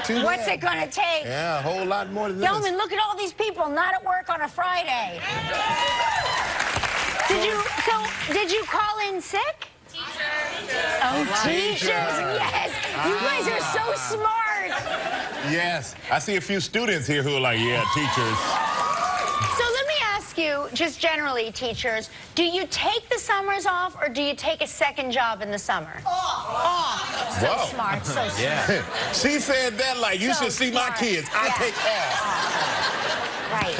Too What's bad. it going to take? Yeah, a whole lot more than this. Yeoman, look at all these people not at work on a Friday. Did you call in sick? Oh, teachers, yes. You guys are so smart. Yes. I see a few students here who are like, yeah, teachers. So let me ask you, just generally, teachers, do you take the summers off or do you take a second job in the summer? Oh, so Whoa. smart, so smart. Yeah. She said that like, you So should see my smart. kids. I take off. Right.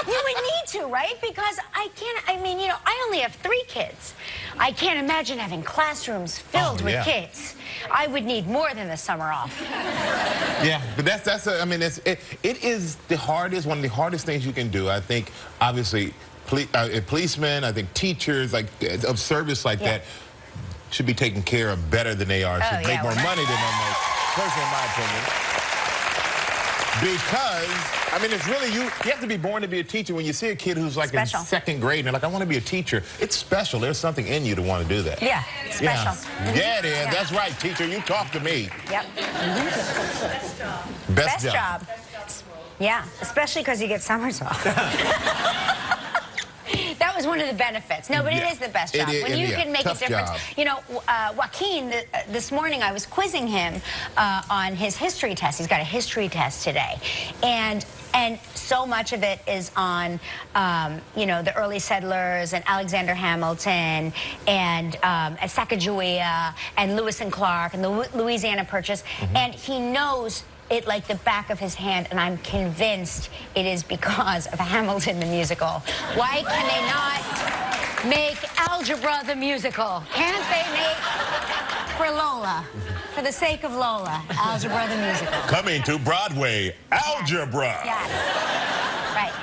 You would need to, right? Because I mean, you know, I only have 3 kids. I can't imagine having classrooms filled with kids. I would need more than the summer off. Yeah, but I mean, it is the hardest, one of the hardest things you can do. I think, obviously, policemen, I think teachers, like, of service like that, should be taken care of better than they are. Should make more money than they make, personally, in my opinion. Because, I mean, it's really, you have to be born to be a teacher. When you see a kid who's like in 2nd grade and they're like, I want to be a teacher, it's special. There's something in you to want to do that. Yeah, special. Yeah, it is. That's right, teacher. You talk to me. Yep. Best job. Yeah, especially because you get summers off. That was one of the benefits. No, but it is the best job. When you can make a difference. Job. You know, Joaquin, this morning I was quizzing him on his history test. He's got a history test today. And so much of it is on, you know, the early settlers and Alexander Hamilton and Sacagawea and Lewis and Clark and the Louisiana Purchase. And he knows it like the back of his hand, and I'm convinced it is because of Hamilton the musical. Why can they not make Algebra the musical? Can't they make, for Lola, for the sake of Lola, Algebra the musical? Coming to Broadway, Algebra. Yes. Right.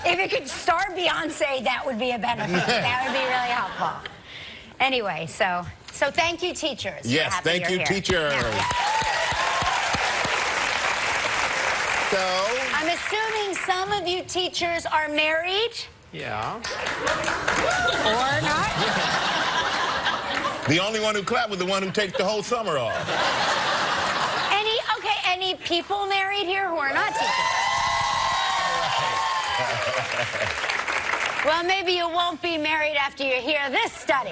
If it could star Beyonce, that would be a benefit. That would be really helpful. Anyway, so thank you, teachers. Yes, thank you, teachers. So, I'm assuming some of you teachers are married. Yeah. Or not. the only one who clapped was the one who takes the whole summer off. Any people married here who are not teachers? Well, maybe you won't be married after you hear this study.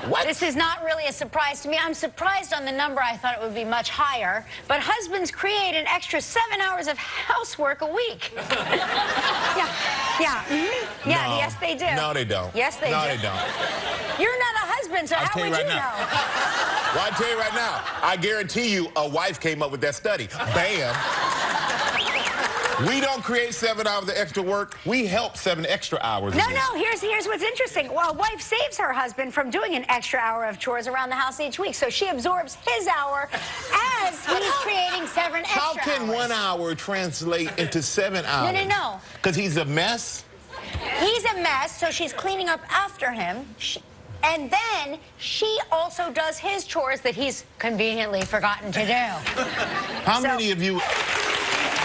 What? This is not really a surprise to me. I'm surprised on the number. I thought it would be much higher. But husbands create an extra 7 hours of housework a week. Yes, they do. No, they don't. Yes, they do. No, they don't. You're not a husband, so how would you know? Well, I tell you right now, I guarantee you a wife came up with that study. Bam. We don't create 7 hours of extra work. We help 7 extra hours. No, here's what's interesting. Well, a wife saves her husband from doing an extra hour of chores around the house each week, so she absorbs his hour as he's creating 7 extra hours. How can 1 hour translate into 7 hours? No. Because he's a mess? He's a mess, so she's cleaning up after him. And then she also does his chores that he's conveniently forgotten to do. How many of you...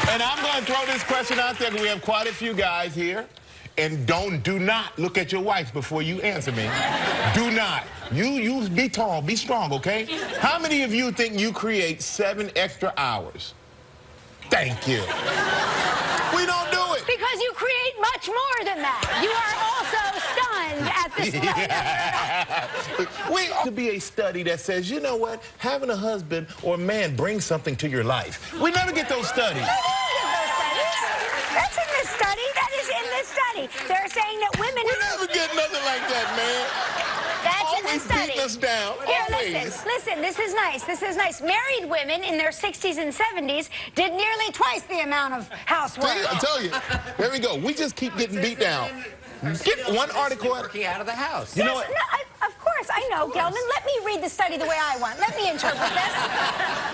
And I'm going to throw this question out there because we have quite a few guys here. And do not look at your wife before you answer me. Do not. You be tall, be strong, okay? How many of you think you create 7 extra hours? Thank you. We don't do it. Because you create much more than that. You are also stunned at this level. We ought to be a study that says, you know what? Having a husband or a man brings something to your life. We never get those studies. That's in this study. That is in this study. They're saying that women... We never get nothing like that, man. That's in the study. Beating us down. Here, listen, this is nice. This is nice. Married women in their 60s and 70s did nearly twice the amount of housework. I tell you. There we go. We just keep getting beat down. Get one article working out of the house. You know what? No, of course, I know, Gelman. Let me read the study the way I want. Let me interpret this.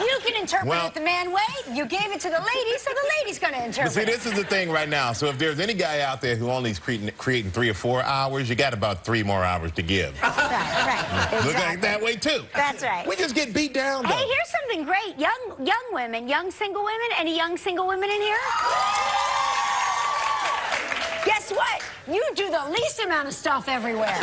You can interpret it the man way. You gave it to the lady, so the lady's going to interpret it. See, this is the thing right now. So if there's any guy out there who only is creating 3 or 4 hours, you got about 3 more hours to give. Right. Exactly. Look at it that way, too. That's right. We just get beat down, though. Hey, here's something great. Young women, young single women. Any young single women in here? Guess what? You do the least amount of stuff everywhere.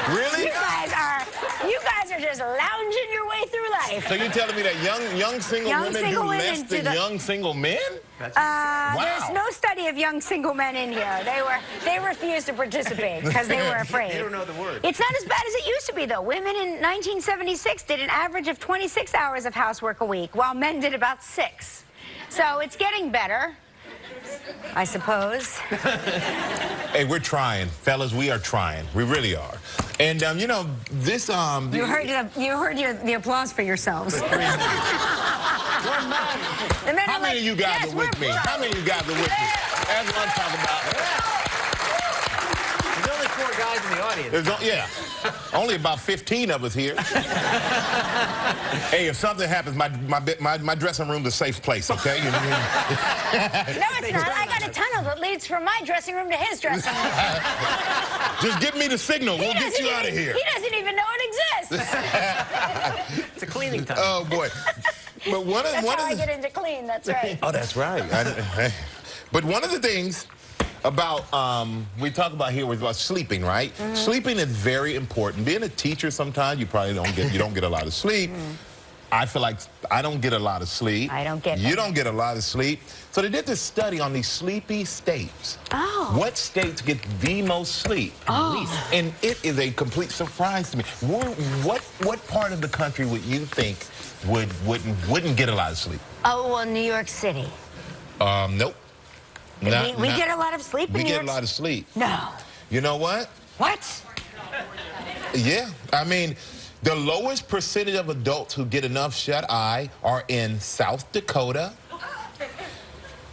Really? You guys are You guys are just lounging your way through life. So you're telling me that young single women do less than young single men? Wow. There's no study of young single men in here. They refused to participate because they were afraid. They don't know the word. It's not as bad as it used to be, though. Women in 1976 did an average of 26 hours of housework a week, while men did about 6. So it's getting better, I suppose. Hey, we're trying, fellas. We are trying. We really are. And you know, this You heard the applause for yourselves. How many of you guys are with me? How many of you guys are with me? That's what I'm talking about. There's only 4 guys in the audience. Yeah. Only about 15 of us here. Hey, if something happens, my dressing room's a safe place, okay? No, it's not. I got a tunnel that leads from my dressing room to his dressing room. Just give me the signal. We'll get you out of here. He doesn't even know it exists. It's a cleaning tunnel. Oh, boy. But That's how I get into clean. That's right. Oh, that's right. But one of the things about, we talk about here was about sleeping, right? Mm-hmm. Sleeping is very important. Being a teacher, sometimes you probably don't get a lot of sleep. I feel like I don't get a lot of sleep. I don't get You don't get a lot of sleep. So they did this study on these sleepy states. Oh. What states get the most sleep? Oh. And it is a complete surprise to me. What part of the country would you think wouldn't get a lot of sleep? Oh, well, New York City. Nope. We get a lot of sleep in New York. We get a lot of sleep. No. You know what? What? Yeah. I mean, the lowest percentage of adults who get enough shut-eye are in South Dakota,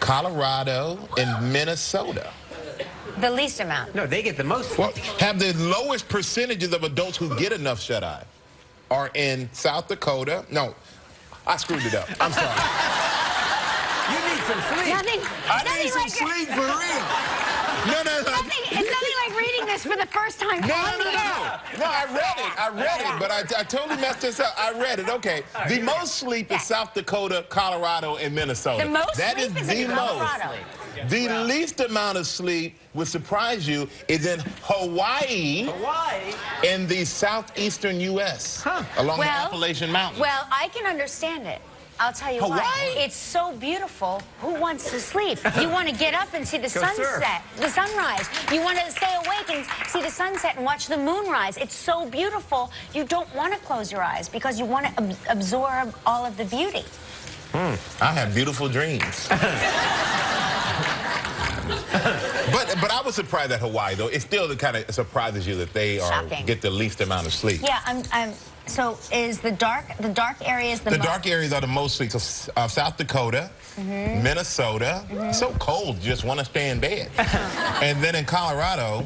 Colorado, and Minnesota. The least amount. No, they get the most. Well, have the lowest percentages of adults who get enough shut-eye are in South Dakota. No, I screwed it up. I'm sorry. You need some sleep. I need some sleep for real. No. It's nothing like reading this for the first time. No, I read it, but I totally messed this up. I read it, okay. The most sleep is South Dakota, Colorado, and Minnesota. The most that sleep is is in the Colorado. most. The least amount of sleep, would surprise you, is in Hawaii. In the southeastern U.S. Along the Appalachian Mountains. Well, I can understand it. I'll tell you Hawaii? why. It's so beautiful. Who wants to sleep? You want to get up and see the sunset, the sunrise. You want to stay awake and see the sunset and watch the moon rise. It's so beautiful. You don't want to close your eyes because you want to absorb all of the beauty. I have beautiful dreams. But I was surprised at Hawaii, though. It still kind of surprises you that they get the least amount of sleep. Yeah, so is the dark areas the dark areas are the most sleep. So South Dakota, Minnesota, so cold, you just want to stay in bed. And then in Colorado,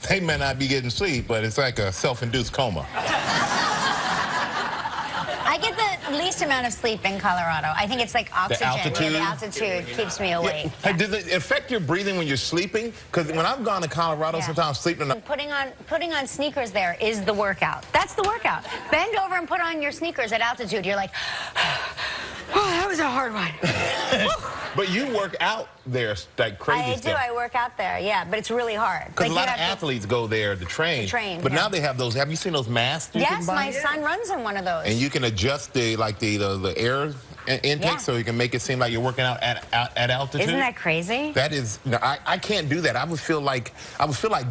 they may not be getting sleep, but it's like a self-induced coma. I get the least amount of sleep in Colorado. I think it's like oxygen. The altitude keeps me awake. Yeah. Hey, does it affect your breathing when you're sleeping? Because when I've gone to Colorado, sometimes sleeping. Putting on sneakers there is the workout. That's the workout. Bend over and put on your sneakers at altitude. You're like, oh, that was a hard one. But you work out there like crazy I do. I work out there, yeah, but it's really hard. Because a lot of athletes go there to train. But now they have those. Have you seen those masks? Yes, my son runs in one of those. And you can adjust the air intake so you can make it seem like you're working out at altitude. Isn't that crazy? That is. No, I can't do that. I would feel like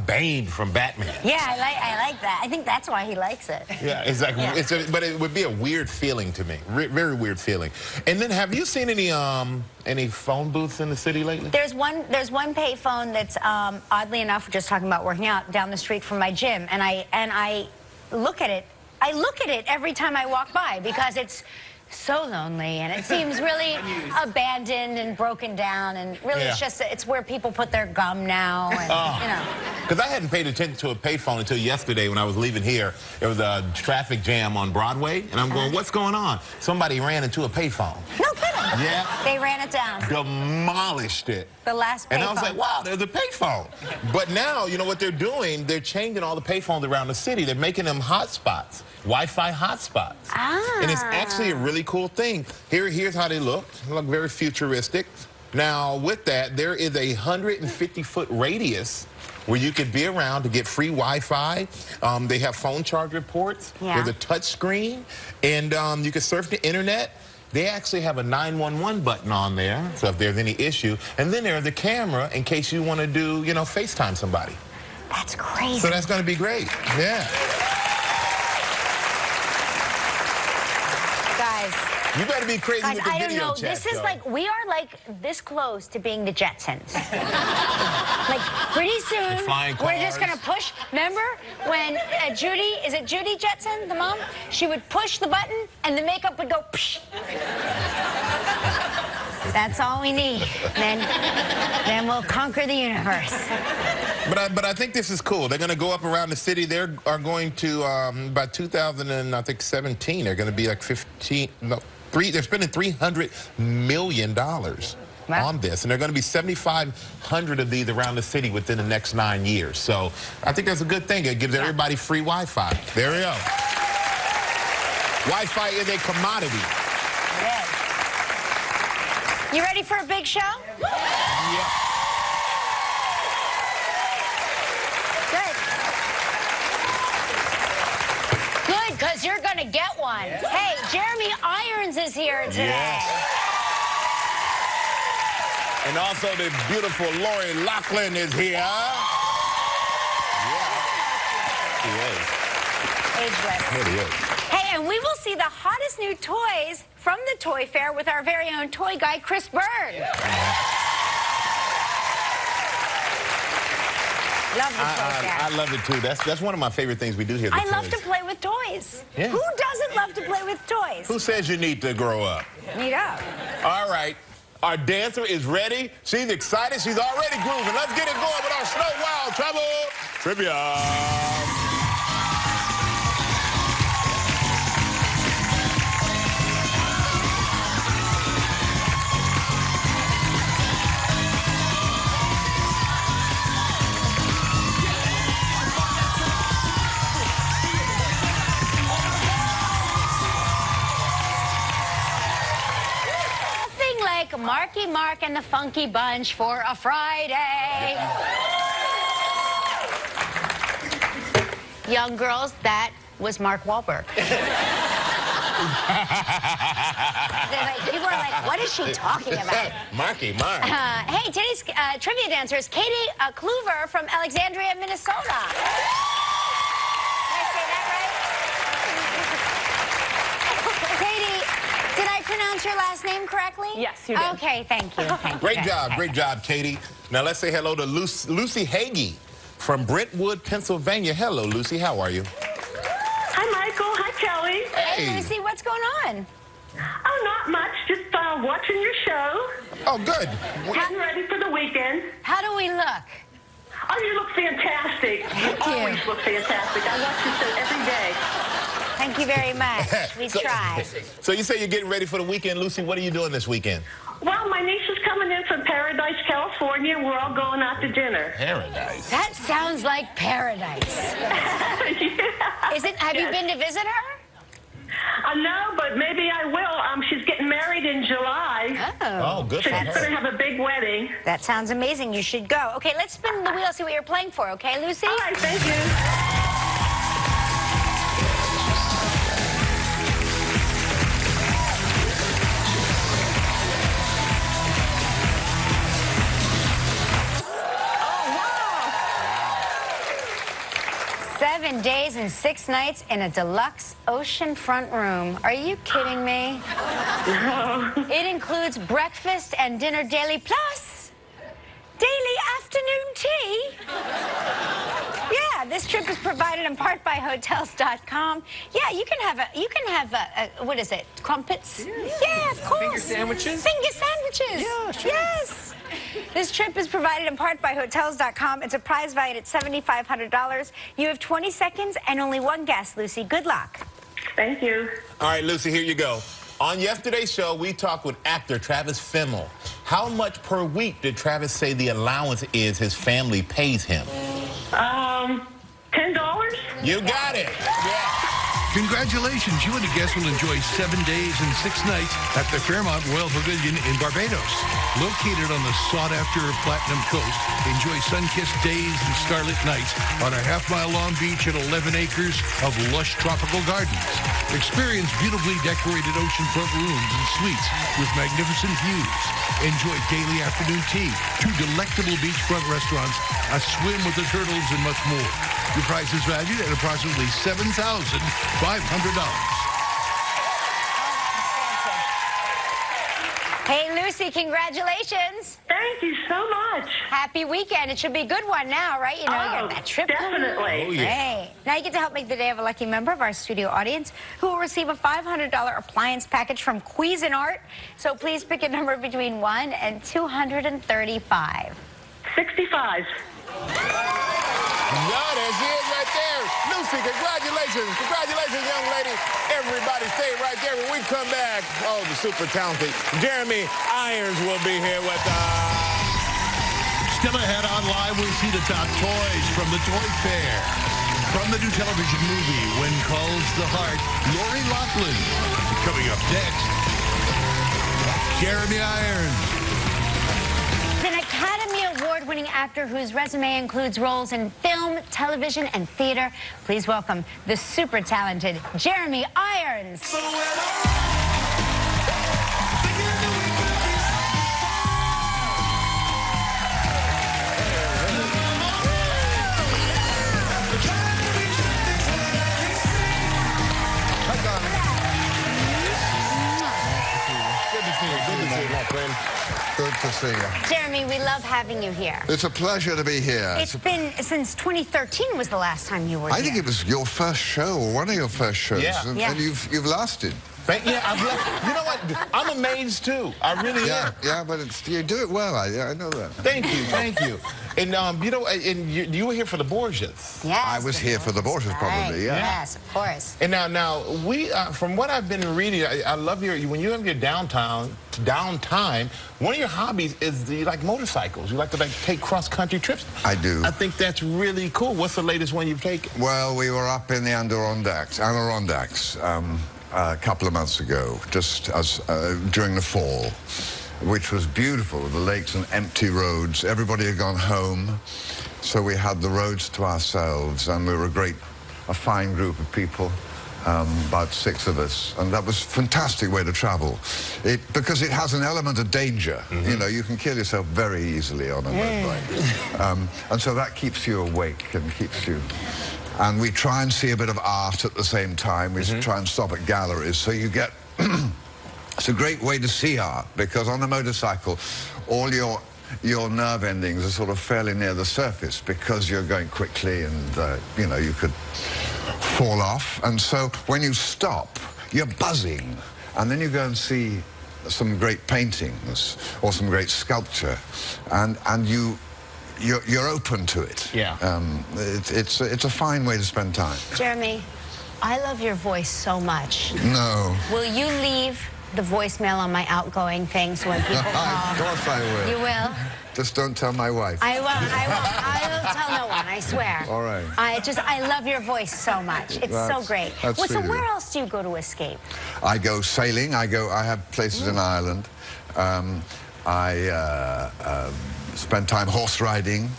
Bane from Batman. Yeah, I like that. I think that's why he likes it. Yeah, exactly. Yeah. But it would be a weird feeling to me. Very weird feeling. And then, have you seen any phone booths in the city lately? There's one pay phone that's oddly enough, we're just talking about working out, down the street from my gym, and I look at it. I look at it every time I walk by because it's so lonely and it seems really abandoned and broken down, and really it's where people put their gum now, and you know. Because I hadn't paid attention to a payphone until yesterday when I was leaving here. There was a traffic jam on Broadway, and I'm going, what's going on? Somebody ran into a payphone. No kidding. Yeah. They ran it down. Demolished it. The last payphone. And I was like, wow, there's a payphone. But now, you know what they're doing? They're changing all the payphones around the city. They're making them hotspots. Wi-Fi hotspots. And it's actually a really cool thing. Here's how they look. They look very futuristic. Now, with that, there is a 150-foot radius where you could be around to get free Wi-Fi. They have phone charger ports. Yeah. There's a touch screen, and you can surf the internet. They actually have a 911 button on there, so if there's any issue. And then there's the camera in case you want to do, FaceTime somebody. That's crazy. So that's going to be great. Yeah. Guys. You better be crazy with the I don't video know. chat, This is like, we are like this close to being the Jetsons. Like, pretty soon, we're just going to push. Remember when Judy, is it Judy Jetson, the mom? She would push the button and the makeup would go psh. That's all we need. Then we'll conquer the universe. But I think this is cool. They're going to go up around the city. They are going to, by 2017, they're going to be like they're spending $300 million on this. And there are going to be 7,500 of these around the city within the next 9 years. So I think that's a good thing. It gives everybody free Wi-Fi. There we go. Wi-Fi is a commodity. It is. You ready for a big show? Yeah. Good, because you're going to get one. Hey, Jeremy Irons is here today. Yes. And also the beautiful Loughlin is here. Yeah. He is. Ageless. There he is. Hey, and we will see the hottest new toys from the Toy Fair with our very own toy guy, Chris Bird. Love the Toy Fair. I love it too. That's one of my favorite things we do here. I love to play with toys. Yeah. Who doesn't love to play with toys? Who says you need to grow up? Meet up. All right. Our dancer is ready. She's excited. She's already grooving. Let's get it going with our Snow Wild Travel Trivia. Marky Mark and the Funky Bunch for a Friday. Young girls, that was Mark Wahlberg. People are like, what is she talking about? Marky Mark. Hey, today's trivia dancer is Katie Kluver from Alexandria, Minnesota. Did I say that right? Katie, did I pronounce your last name correctly? Yes, you did. Okay, thank you. Great job, Katie. Now let's say hello to Lucy Hagee from Brentwood, Pennsylvania. Hello, Lucy. How are you? Hi, Michael. Hi, Kelly. Hey, Lucy, what's going on? Oh, not much. Just watching your show. Oh, good. Getting ready for the weekend. How do we look? Oh, you look fantastic. Thank you. Always look fantastic. I watch your show every day. Thank you very much. We try. So you say you're getting ready for the weekend, Lucy. What are you doing this weekend? Well, my niece is coming in from Paradise, California, and we're all going out to dinner. Paradise. That sounds like paradise. Yeah. Have you been to visit her? No, but maybe I will. She's getting married in July. Oh, good So for she's her. going to have a big wedding. That sounds amazing. You should go. Okay, let's spin the wheel, see what you're playing for, okay, Lucy? All right, thank you. 7 days and 6 nights in a deluxe oceanfront room. Are you kidding me? No. It includes breakfast and dinner daily, plus daily afternoon tea. Yeah, this trip is provided in part by Hotels.com. Yeah, you can have what is it? Crumpets? Yeah, of course. Finger sandwiches? Finger sandwiches. Yeah, sure. Yes. This trip is provided in part by Hotels.com. It's a prize valued at $7,500. You have 20 seconds and only one guess, Lucy. Good luck. Thank you. All right, Lucy, here you go. On yesterday's show, we talked with actor Travis Fimmel. How much per week did Travis say the allowance is his family pays him? $10? You got it. Yeah. Congratulations, you and a guest will enjoy 7 days and 6 nights at the Fairmont Royal Pavilion in Barbados. Located on the sought-after Platinum Coast, enjoy sun-kissed days and starlit nights on a half-mile-long beach and 11 acres of lush tropical gardens. Experience beautifully decorated oceanfront rooms and suites with magnificent views. Enjoy daily afternoon tea, 2 delectable beachfront restaurants, a swim with the turtles, and much more. Your price is valued at approximately $7,500. Hey, Lucy, congratulations. Thank you so much. Happy weekend. It should be a good one now, right? You know, you got that trip coming. definitely. Oh, yeah. Great. Now you get to help make the day of a lucky member of our studio audience who will receive a $500 appliance package from Cuisinart. So please pick a number between 1 and 235. 65. No, there she is right there. Lucy, congratulations. Congratulations, young lady. Everybody stay right there. When we come back, oh, the super talented Jeremy Irons will be here with us. Still ahead on Live, we'll see the top toys from the Toy Fair. From the new television movie, When Calls the Heart, Loughlin. Coming up next, Jeremy Irons. An Academy Award-winning actor whose resume includes roles in film, television, and theater. Please welcome the super talented Jeremy Irons. Good to see you. Jeremy, we love having you here. It's a pleasure to be here. It's been since 2013 was the last time you were here. I think it was your first show, or one of your first shows, Yeah. and you've lasted. Yeah, you know what? I'm amazed, too. I really am. Yeah, but you do it well. I know that. Thank you, thank you. And, you know, and you were here for the Borgias. Yes. I was here for the Borgias, probably, yeah. Yes, of course. And now we, from what I've been reading, I love when you have your downtime, one of your hobbies is you like motorcycles. You like to take cross-country trips. I do. I think that's really cool. What's the latest one you've taken? Well, we were up in the Adirondacks, a couple of months ago, just as during the fall, which was beautiful. The lakes and empty roads. Everybody had gone home, so we had the roads to ourselves, and we were a fine group of people, about 6 of us, and that was a fantastic way to travel. Because it has an element of danger. Mm-hmm. You know, you can kill yourself very easily on a motorbike, and so that keeps you awake and keeps you. And we try and see a bit of art at the same time. We try and stop at galleries, so you get... It's a great way to see art, because on a motorcycle, all your nerve endings are sort of fairly near the surface, because you're going quickly and, you know, you could fall off. And so when you stop, you're buzzing. And then you go and see some great paintings or some great sculpture, and you're open to it. Yeah. It's a fine way to spend time. Jeremy, I love your voice so much. No. Will you leave the voicemail on my outgoing thing so when people call? Of course I will. You will? Just don't tell my wife. I won't. I will tell no one, I swear. All right. I love your voice so much. It's so great. That's So sweet. where else do you go to escape? I go sailing. I have places in Ireland. I spend time horse riding.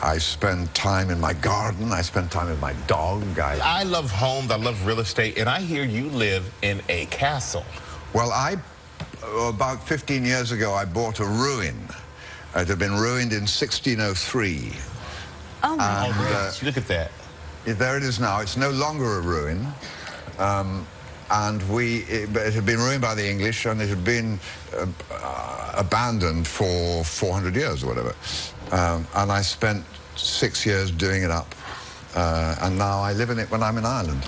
I spend time in my garden. I spend time with my dog. I love homes. I love real estate. And I hear you live in a castle. Well, about 15 years ago, I bought a ruin. It had been ruined in 1603. Oh, my goodness. Look at that. There it is now. It's no longer a ruin. And it had been ruined by the English, and it had been abandoned for 400 years or whatever. And I spent 6 years doing it up. And now I live in it when I'm in Ireland.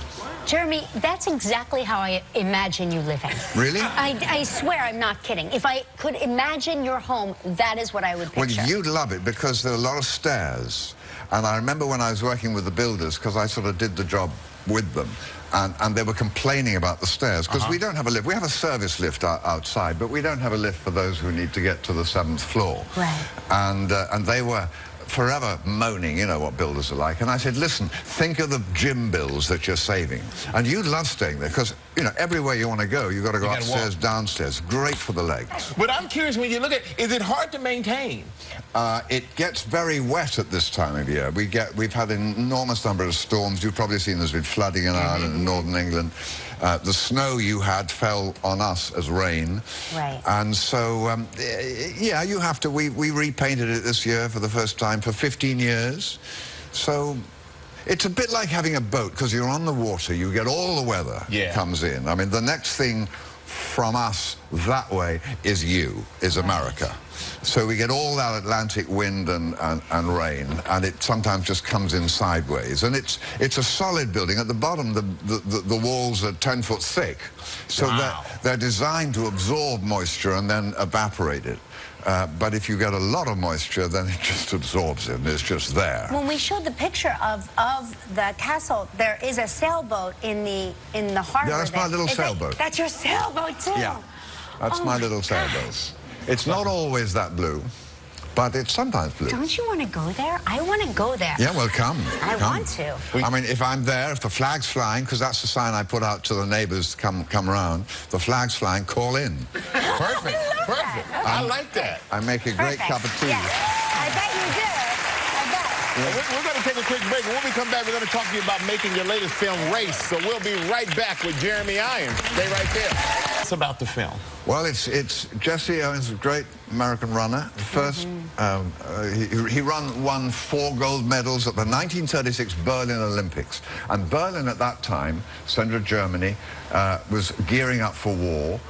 Jeremy, that's exactly how I imagine you living. Really? I swear I'm not kidding. If I could imagine your home, that is what I would picture. Well, you'd love it, because there are a lot of stairs. And I remember when I was working with the builders, because I sort of did the job with them, and they were complaining about the stairs, because we don't have a lift. We have a service lift outside, but we don't have a lift for those who need to get to the 7th floor. Right. And they were forever moaning, you know what builders are like. And I said, listen, think of the gym bills that you're saving. And you'd love staying there because, you know, everywhere you want to go, you've got to go upstairs, downstairs. Great for the legs. But I'm curious, when you look at, is it hard to maintain? It gets very wet at this time of year. We've had an enormous number of storms. You've probably seen there's been flooding in Ireland and northern England. The snow you had fell on us as rain. Right. And so, yeah, you have to, we repainted it this year for the first time for 15 years. So it's a bit like having a boat because you're on the water. You get all the weather comes in. I mean, the next thing from us that way is America. So we get all that Atlantic wind and rain, and it sometimes just comes in sideways. And it's a solid building. At the bottom, the walls are 10 foot thick. So they're designed to absorb moisture and then evaporate it. But if you get a lot of moisture, then it just absorbs it, and it's just there. When we showed the picture of the castle, there is a sailboat in the harbor. Yeah, that's my little sailboat. That's your sailboat, too? Yeah, that's my little sailboat. It's not always that blue, but it's sometimes blue. Don't you want to go there? I want to go there. Yeah, well, come. I want to. I mean, if I'm there, if the flag's flying, because that's the sign I put out to the neighbors to come around, the flag's flying, call in. Perfect. Perfect. I like that. I make a great cup of tea. Yeah. I bet you do. I bet. We're going to take a quick break. When we come back, we're going to talk to you about making your latest film, Race. So we'll be right back with Jeremy Irons. Stay right there. What's about the film? Well, it's Jesse Owens, a great American runner. The first, he won 4 gold medals at the 1936 Berlin Olympics. And Berlin at that time, central Germany, was gearing up for war.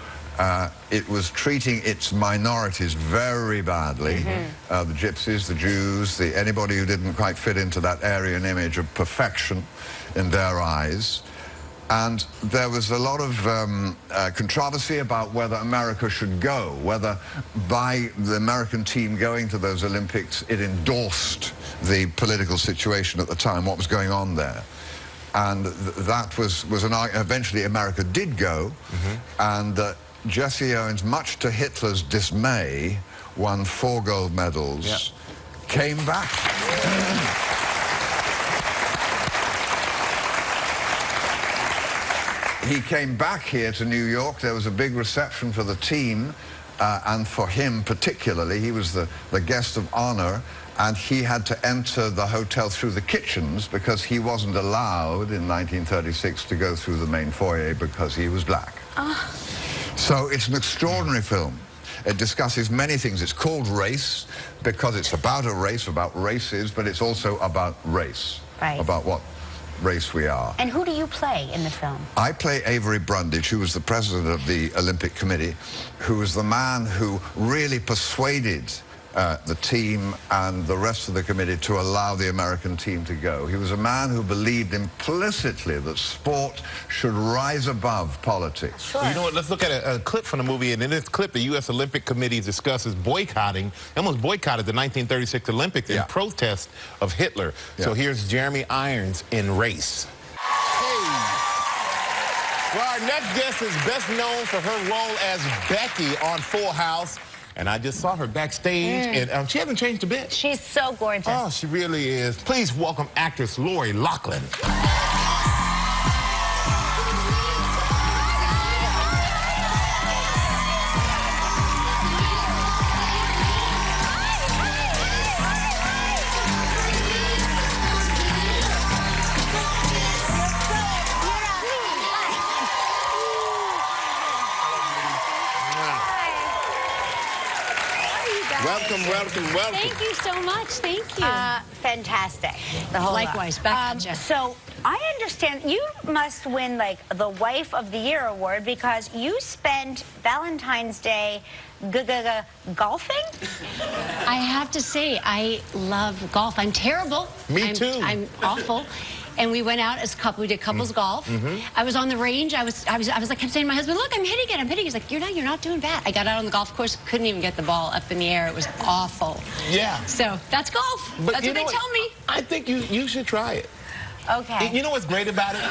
It was treating its minorities very badly. The gypsies, the Jews, anybody who didn't quite fit into that Aryan image of perfection in their eyes. And there was a lot of controversy about whether America should go, whether by the American team going to those Olympics, it endorsed the political situation at the time, what was going on there. And that was an argument. Eventually, America did go, and Jesse Owens, much to Hitler's dismay, won 4 gold medals, came back. He came back here to New York. There was a big reception for the team, and for him particularly. He was the guest of honor, and he had to enter the hotel through the kitchens because he wasn't allowed in 1936 to go through the main foyer because he was black. So it's an extraordinary film. It discusses many things. It's called Race because it's about a race, about races, but it's also about race, about what race we are. And who do you play in the film? I play Avery Brundage, who was the president of the Olympic Committee, who was the man who really persuaded the team and the rest of the committee to allow the American team to go. He was a man who believed implicitly that sport should rise above politics. Sure. Well, you know what, let's look at a clip from the movie, and in this clip, the U.S. Olympic Committee discusses boycotting, almost boycotted the 1936 Olympics in protest of Hitler. So here's Jeremy Irons in Race. Well, our next guest is best known for her role as Becky on Full House. And I just saw her backstage, and she hasn't changed a bit. She's so gorgeous. Oh, she really is. Please welcome actress Loughlin. Welcome, welcome, welcome. Thank you so much. Thank you. Fantastic. The whole Likewise. Back at you. So I understand you must win like the Wife of the Year award because you spent Valentine's Day golfing? I have to say, I love golf. I'm terrible. Me too. I'm awful. And we went out as a couple. We did couples golf. I was on the range. I was like, kept saying to my husband, "Look, I'm hitting it. I'm hitting it." He's like, "You're not doing bad." I got out on the golf course, couldn't even get the ball up in the air. It was awful. Yeah. So that's golf. But that's what they tell me. I think you should try it. Okay. You know what's great about it?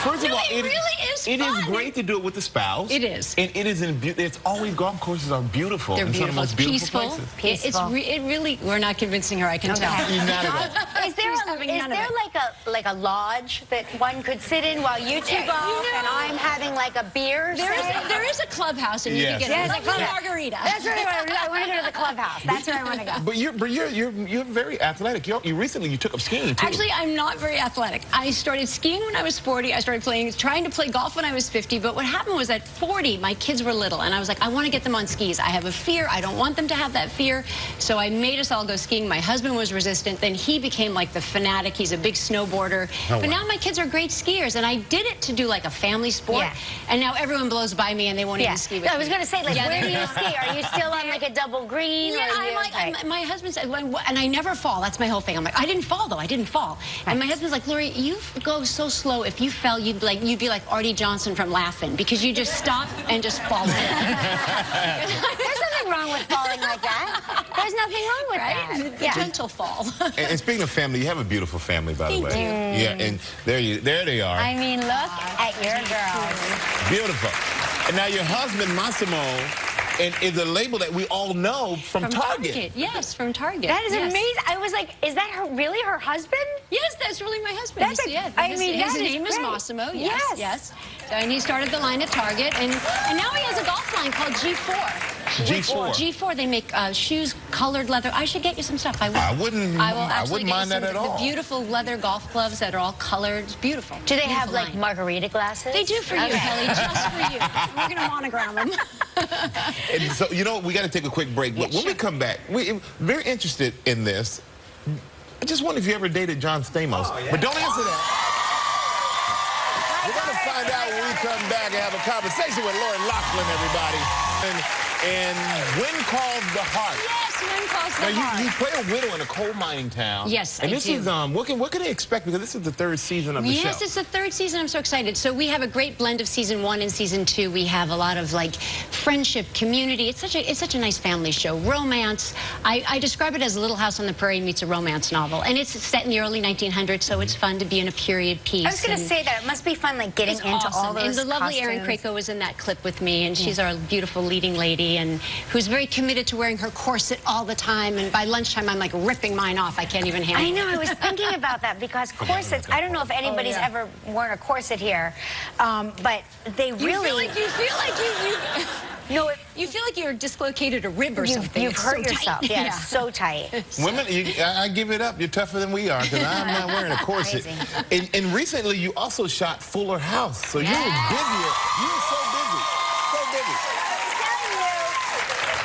First of all, it really is was It fun. is great to do it with the spouse. It is. And it is it's always, golf courses are beautiful. They're and some of the beautiful. most beautiful Peaceful. places. It really, we're not convincing her, I can tell. You're not at all. Is there, She's having none of it. like a lodge that one could sit in while you two golf and I'm having like a beer? There is a clubhouse, and you can get a lovely margarita. That's what I want to go to the clubhouse. That's where I want to go. But you're very athletic. You recently took up skiing too. Actually, I'm not very athletic. I started skiing when I was 40. I started trying to play golf when I was 50. But what happened was at 40, my kids were little, and I was like, I want to get them on skis. I have a fear. I don't want them to have that fear. So I made us all go skiing. My husband was resistant. Then he became like the fanatic. He's a big snowboarder. But now my kids are great skiers, and I did it to do like a family sport. Yeah. And now everyone blows by me, and they won't even ski with me. I was going to say, like, where do you ski? Are you still on like a double green? Yeah, my husband said, and I never fall. That's my whole thing. I'm like, I didn't fall though. I didn't fall. And my husband's like, Lori, you go so slow. If you fell, you'd be like Artie Johnson from Loughlin, because you just stop and just fall in. There's nothing wrong with falling like that. There's nothing wrong with that. The gentle fall. And speaking of family, you have a beautiful family, by the way. Thank you. Yeah, and there they are. I mean, look at your girls. Beautiful. And now your husband, Massimo, is a label that we all know from Target. Yes, from Target. That is amazing. I was like, is that really her husband? Yes, that's really my husband. That's his name is Massimo. Yes. And he started the line at Target, and now he has a golf line called G4. G4. They make shoes, colored leather. I should get you some stuff. I wouldn't mind that at all. The beautiful leather golf gloves that are all colored. It's beautiful. Do they have like margarita glasses? They do for you, Kelly, just for you. We're going to monogram them. And so, you know, we got to take a quick break. But when we come back, we're very interested in this. I just wonder if you ever dated John Stamos. But don't answer that. We're going to find out when we come back and have a conversation with Loughlin, everybody. And When Calls the Heart. Yes, When Calls the now, Heart. you play a widow in a coal mining town. Yes, and I this do. is what can they expect, because this is the third season of the show. Yes, it's the third season. I'm so excited. So we have a great blend of season 1 and season 2. We have a lot of like friendship, community. It's such a nice family show. Romance. I describe it as Little House on the Prairie meets a romance novel, and it's set in the early 1900s, so it's fun to be in a period piece. I was going to say that it must be fun, like getting into all those And the lovely costumes. Erin Krakow was in that clip with me, and she's our beautiful leading lady, and who's very committed to wearing her corset all the time. And by lunchtime, I'm like ripping mine off. I can't even handle it. I know. I was thinking about that, because corsets. I don't know if anybody's ever worn a corset here, but they really. You feel like No, you feel like you're dislocated a rib or something. You've It's hurt so tight. yourself. Yeah, it's so tight. Women, I give it up. You're tougher than we are, because I'm not wearing a corset. And recently, you also shot Fuller House, so you were busier. You were so busy. So busy.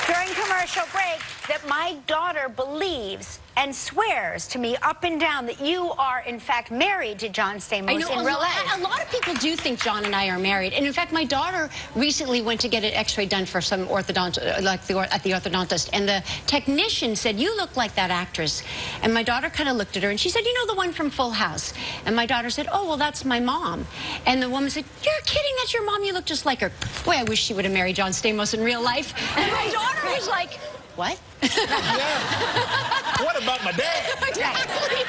During commercial break, that my daughter believes and swears to me up and down that you are, in fact, married to John Stamos in real life. A lot of people do think John and I are married. And in fact, my daughter recently went to get an x-ray done for some orthodontist, at the orthodontist. And the technician said, you look like that actress. And my daughter kind of looked at her and she said, you know, the one from Full House. And my daughter said, oh, well, that's my mom. And the woman said, you're kidding, that's your mom. You look just like her. Boy, I wish she would have married John Stamos in real life. And my daughter was like, what? Yeah. What about my dad? Exactly.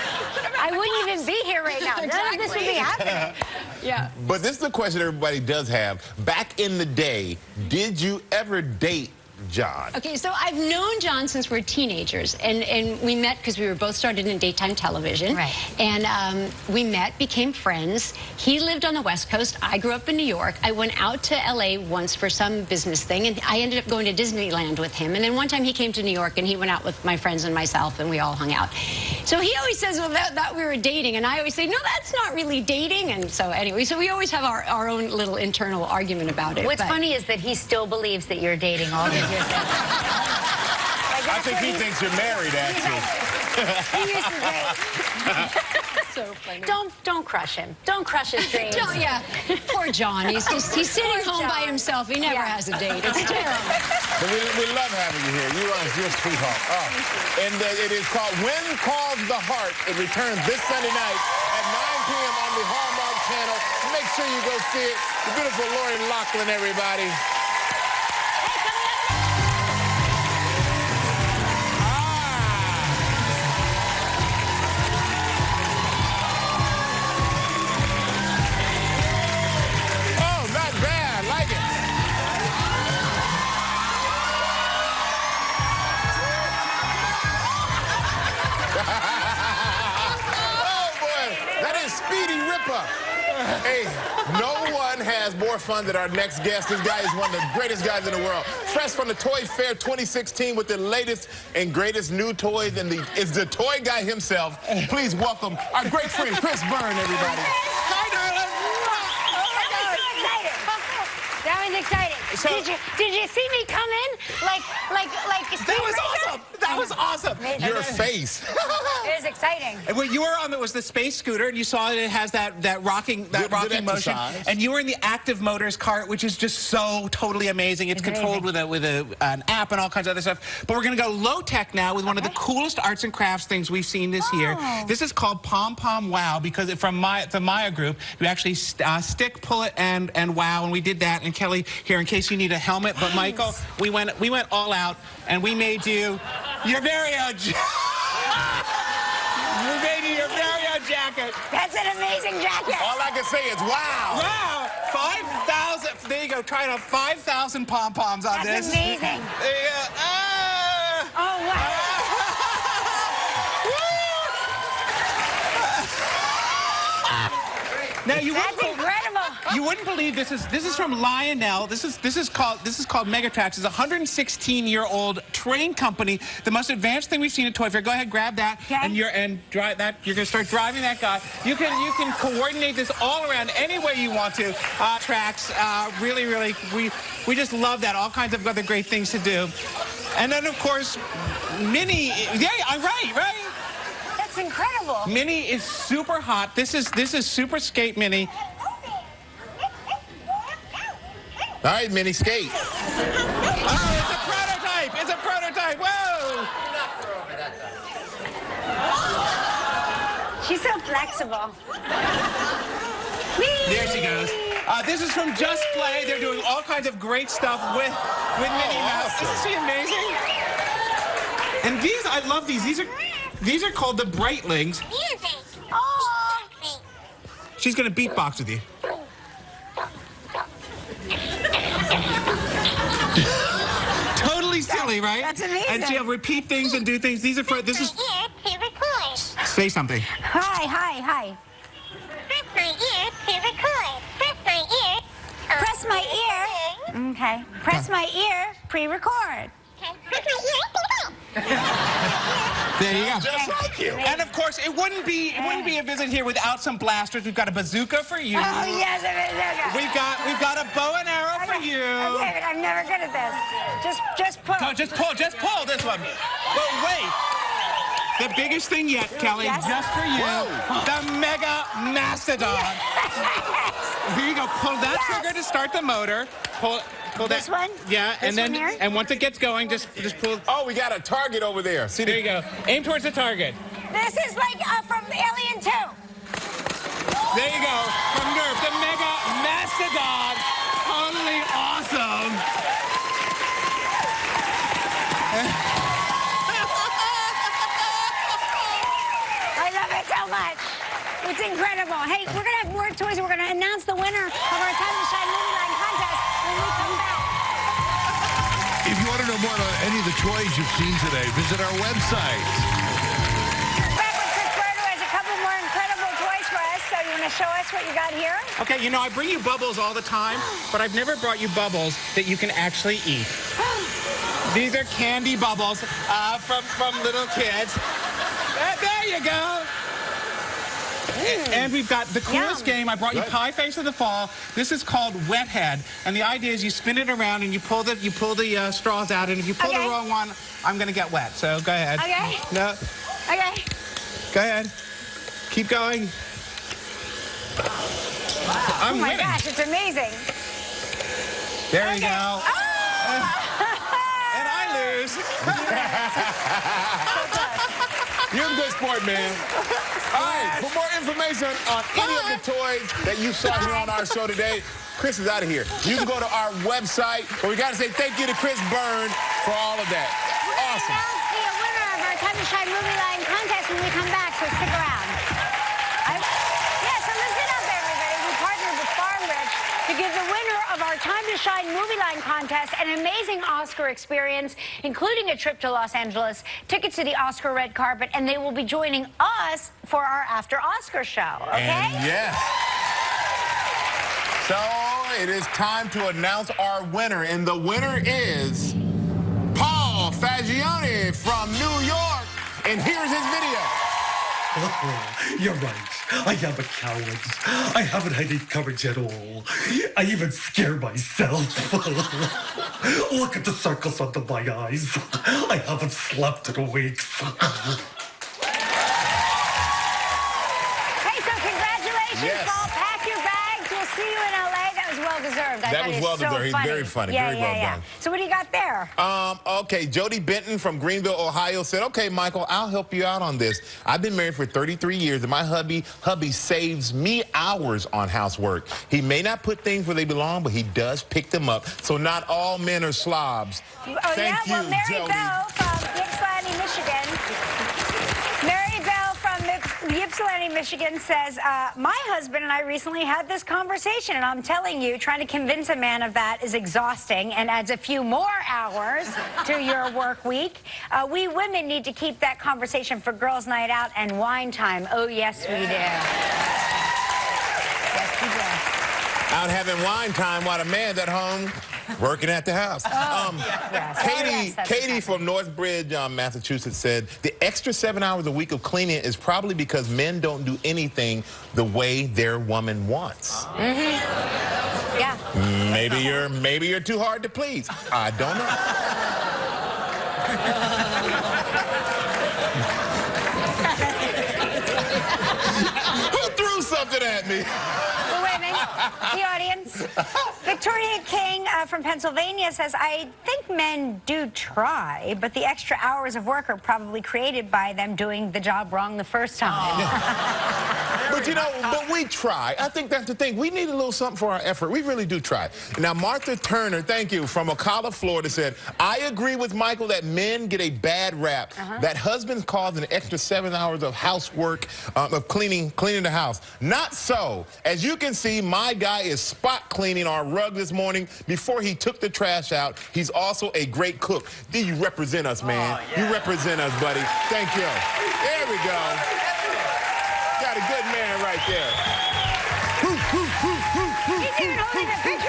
I wouldn't even be here right now. None of this would be happening. Yeah. But this is the question everybody does have. Back in the day, did you ever date John? Okay, so I've known John since we're teenagers, and we met because we were both started in daytime television. Right. And we met, became friends. He lived on the West Coast. I grew up in New York. I went out to LA once for some business thing, and I ended up going to Disneyland with him. And then one time he came to New York, and he went out with my friends and myself, and we all hung out. So he always says, well, that we were dating, and I always say, no, that's not really dating. And so anyway, so we always have our own little internal argument about it. What's funny is that he still believes that you're dating all these years later. I think he thinks you're married, actually. He used to say, So funny. don't crush him. Don't crush his dreams. Yeah, poor John. He's sitting home by himself. He never has a date. It's terrible. But we love having you here. You're a sweetheart. Oh. And it is called When Calls the Heart. It returns this Sunday night at 9 p.m. on the Hallmark Channel. Make sure you go see it. The beautiful Lori Loughlin, everybody. Hey, no one has more fun than our next guest. This guy is one of the greatest guys in the world. Fresh from the Toy Fair 2016 with the latest and greatest new toys, and it's the toy guy himself. Please welcome our great friend, Chris Byrne, everybody. Hi, darling. That was exciting. So, did you see me come in? Like that was awesome. That was awesome. Your face. It was exciting. And what you were on, it was the space scooter, and you saw it has that rocking motion. And you were in the active motors cart, which is just so totally amazing. It's controlled with an app and all kinds of other stuff. But we're going to go low tech now with one of the coolest arts and crafts things we've seen this year. This is called Pom Pom Wow, because from the Maya group, we actually stick, pull it, and wow, and we did that. And Kelly, here in case you need a helmet, but Michael, we went all out, and we made you your very own. We made you your very own jacket. That's an amazing jacket. All I can say is wow. Wow, 5,000. There you go. Trying out 5,000 pom poms on this. That's amazing. There you go. Oh wow. Now That's incredible. You wouldn't believe this is from Lionel. This is called Megatrax. It's a 116-year-old train company. The most advanced thing we've seen at Toy Fair. Go ahead, grab that, and you're gonna start driving that guy. You can coordinate this all around any way you want to. Tracks, really, we just love that. All kinds of other great things to do. And then of course, Minnie. Yeah, I'm right. That's incredible. Minnie is super hot. This is Super Skate Minnie. All right, Minnie, skate. Oh, it's a prototype. It's a prototype. Whoa. She's so flexible. There she goes. This is from Just Play. They're doing all kinds of great stuff with Minnie Mouse. Awesome. Isn't she amazing? And these, I love these. These are called the Brightlings. She's gonna beatbox with you. Totally silly, right? That's amazing. And she'll repeat things and do things. These are for, this is... Say something. Hi. Press my ear to record. Press my ear. Press my ear. Okay. Press my ear, pre-record. There you go. Just like you. And of course, it wouldn't be a visit here without some blasters. We've got a bazooka for you. Oh yes, a bazooka. We've got a bow and arrow for you. Okay, but I'm never good at this. Just pull. No, just pull this one. But wait. The biggest thing yet, Kelly, just for you, the Mega Mastodon. Here you go. Pull that trigger to start the motor. Pull this that one? Yeah, This and then one here? and once it gets going, just pull. Oh, we got a target over there. See, There you go. Aim towards the target. This is like from Alien 2. There you go. From Nerf, the Mega Mastodon. Totally awesome. I love it so much. It's incredible. Hey, we're going to have more toys. We're going to announce the winner of our Time to Shine Movie Line contest when we come back. If you want to know more about any of the toys you've seen today, visit our website. Back with Chris Byrne, who has a couple more incredible toys for us. So you want to show us what you got here? Okay, you know, I bring you bubbles all the time, but I've never brought you bubbles that you can actually eat. These are candy bubbles from little kids. There you go. And we've got the coolest game. I brought you Pie Face of the Fall. This is called Wet Head, and the idea is you spin it around and you pull the straws out, and if you pull the wrong one, I'm gonna get wet. So go ahead. Okay. No. Okay. Go ahead. Keep going. I'm Oh my winning. gosh, it's amazing. There you go. Oh! And I lose. you're a good sport, man. All right, for more information on any of the toys that you saw here on our show today, Chris is out of here. You can go to our website, but we got to say thank you to Chris Byrne for all of that. Awesome. We're going to announce the winner of our Time to Shine Movie Line contest when we come back, so stick around. So listen up, everybody. We partnered with Farm Rich to give the winner of our Time to Shine Movie Line contest an amazing Oscar experience, including a trip to Los Angeles, tickets to the Oscar red carpet, and they will be joining us for our After Oscar show, okay? And yes. So it is time to announce our winner, and the winner is Paul Fagione from New York, and here's his video. Oh, you're right. I am a coward. I haven't had any courage at all. I even scare myself. Look at the circles under my eyes. I haven't slept in weeks. Hey, so congratulations, Yes. Paul. Pack your bags. We'll see you in L.A. That was well-deserved. That was well-deserved. He's very funny. Very well done. So what do you got there? Okay, Jody Benton from Greenville, Ohio said, okay, Michael, I'll help you out on this. I've been married for 33 years, and my hubby saves me hours on housework. He may not put things where they belong, but he does pick them up. So not all men are slobs. Thank you, Mary Jody. Bell from Ypsilanti, Michigan. Mary Bell from Ypsilanti, Michigan says, my husband and I recently had this conversation, and I'm telling you, trying to convince a man of that is exhausting and adds a few more hours to your work week. We women need to keep that conversation for girls' night out and wine time. Oh, yes, we do. Yes, we do. Out having wine time while the man's at home working at the house. Katie from Northbridge, Massachusetts said, the extra 7 hours a week of cleaning is probably because men don't do anything the way their woman wants. Yeah. Maybe you're too hard to please. I don't know. Who threw something at me? The women, the audience. Victoria King from Pennsylvania says, I think men do try, but the extra hours of work are probably created by them doing the job wrong the first time. But you know, but we try. I think that's the thing. We need a little something for our effort. We really do try. Now, Martha Turner, thank you, from Ocala, Florida, said, I agree with Michael that men get a bad rap. That husbands cause an extra 7 hours of housework, of cleaning the house. Not so. As you can see, my guy is spot cleaning our rug this morning before he took the trash out. He's also a great cook. Do you represent us, man? You represent us, buddy. Thank you. There we go. Got a good man right there. He's even holding a picture